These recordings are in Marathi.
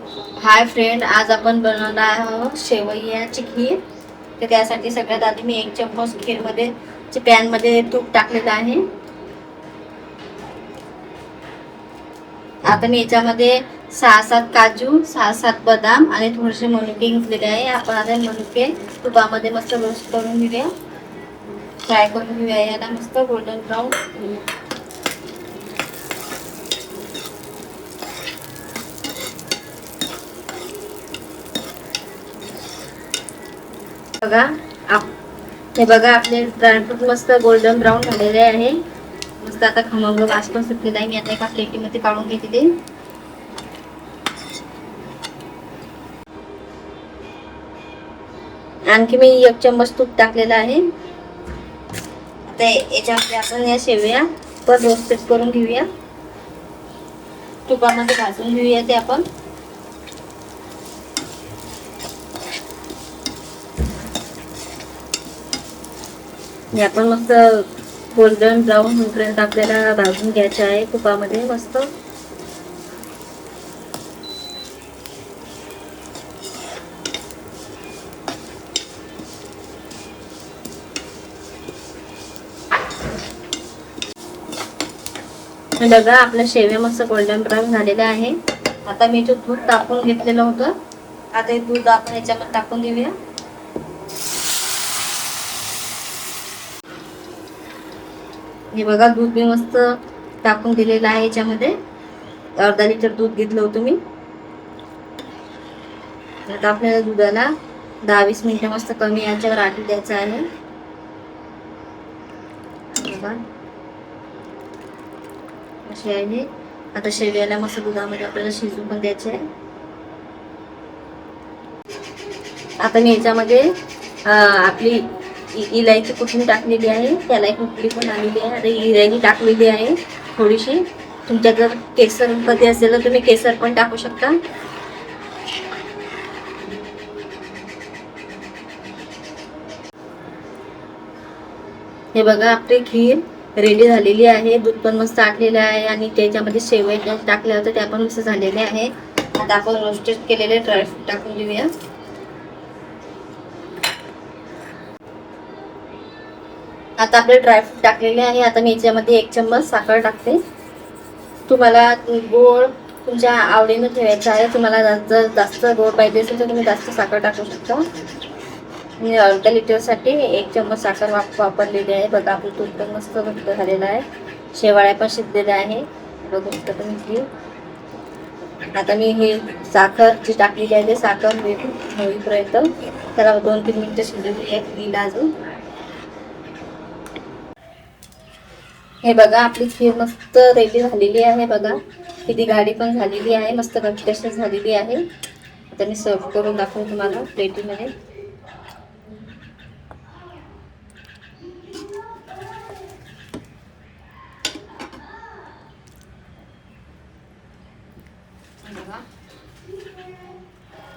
हाय फ्रेंड, आज आपण बनवणार आहोत शेवयाची खीर. तर त्यासाठी सगळ्यात आधी मी 1 चम्मच खीरमध्ये पॅनमध्ये तूप टाकलेलं आहे. आता मी याच्यामध्ये 6-7 काजू, 6-7 बदाम आणि थोडेसे मनुके घेतलेले आहे. आपण आता मनुके तुपामध्ये मस्त रोस्ट करून घेऊया, फ्राय करून घेऊया याला मस्त गोल्डन ब्राऊन. बघा हे बघा, आपले ड्रायफ्रूट मस्त गोल्डन ब्राऊन झालेले आहे. मस्त आता खमंग वास पण सुटलेला आहे. मी आता एका प्लेटीमध्ये काढून घेते ते. आणखी मी 1 चम्मच तूप टाकलेला आहे. आता याच्यामध्ये आपण या शेवया पण रोस्टेड करून घेऊया, तुपामध्ये भाजून घेऊया ते आपण. आपण मस्त गोल्डन ब्राऊन होईपर्यंत आपल्याला भाजून घ्यायचे आहे तुपामध्ये मस्त. बघा, आपल्या शेवया मस्त गोल्डन ब्राऊन झालेले आहे. आता मी जो दूध टाकून घेतलेलं होतं, आता हे दूध आपण याच्यामध्ये टाकून देऊया. हे बघा, दूध मी मस्त टाकून दिलेलं आहे. याच्यामध्ये अर्धा लिटर दूध घेतलं होतं मी. आता आपल्याला दुधाला 10-20 मिनिटं मस्त कमी याच्यावर आटू द्यायचं आहे. बघा असे आहे. आता शेवयाला मस्त दुधामध्ये आपल्याला शिजवून पण द्यायचे आहे. आता मी याच्यामध्ये आपली इलायची कुठून टाकलेली आहे, त्याला एक उकळी पण आलेली आहे. आता इलायची टाकलेली आहे थोडीशी. तुमच्या जर केसर कधी असेल तर तुम्ही केसर पण टाकू शकता. हे बघा, आपली खीर रेडी झालेली आहे. दूध पण मस्त आटलेलं आहे आणि त्याच्यामध्ये शेवया टाकल्या होत्या त्या पण मस्त झालेल्या आहे. आता आपण रोस्टेड केलेले ड्रायफ्रूट टाकून देऊया. आता आपले ड्रायफ्रूट टाकलेले आहे. आता मी याच्यामध्ये 1 चम्मच साखर टाकते. तुम्हाला गोड तुमच्या आवडीनं ठेवायचं आहे. तुम्हाला जर जास्त गोड पाहिजे असेल तर तुम्ही जास्त साखर टाकू शकता. मी अर्धा लिटरसाठी 1 चम्मच साखर वापरलेली आहे. बघा, आपलं दूध पण मस्त घट्ट झालेलं आहे. शेवाळ्या पण शिजलेल्या आहे. बघू शकता तुम्ही. आता मी हे साखर जी टाकलेली आहे ते साखर होईपर्यंत त्याला 2-3 मिनिटं शिजवून अजून. हे बघा, आपली खीर मस्त रेडी झालेली आहे. बघा किती गाढी पण झालेली आहे, मस्त घट्ट झालेली आहे. आता मी सर्व करून दाखवून तुम्हाला प्लेटीमध्ये.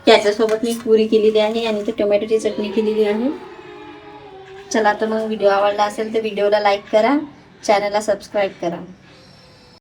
त्याच्यासोबत मी पुरी केलेली आहे आणि ते टोमॅटोची चटणी केलेली आहे. चला, तर मग व्हिडिओ आवडला असेल तर व्हिडिओला लाईक करा, चॅनलला सबस्क्राईब करा.